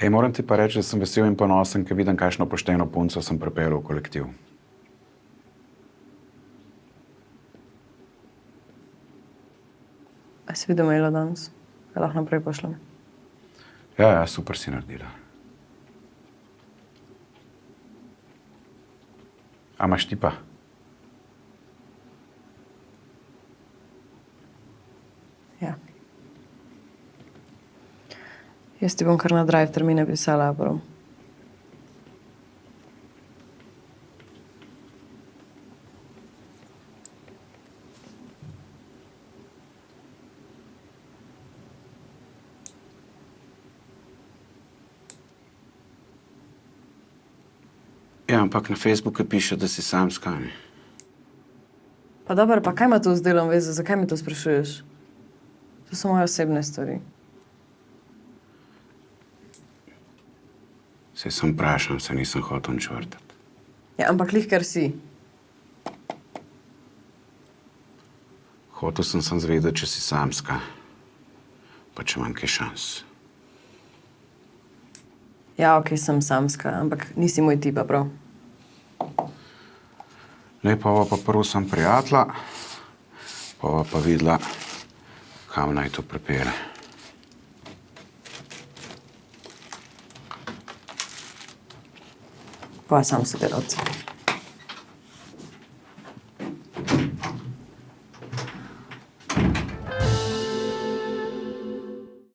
Moram ti pa reči, da sem vesel in ponosen, ker vidim, kakšno pošteno punco sem pripeljal v kolektiv. A si videl maila danes? Ga lahko naprej pošljem? Ja, super si naredila. A imaš ti pa? Ja. Jaz ti bom kar na drive termine pisala, bro. Ja, ampak na Facebooku piše, da si samska, ne? Pa dobro, pa kaj ima to z delom veze? Zakaj mi to sprašuješ? To so moje osebne stvari. Saj sem vprašal, se nisem hotel nič vrtati. Ja, ampak glih kar si. Hotel sem zvedeti, če si samska, pa če imam kaj šans. Ja, okej, sem samska, ampak nisi moj tipa, prav? Lepo pa prvo sem prijatelja, pa videla, kam naj to pripelje. Pa sam sodelavci.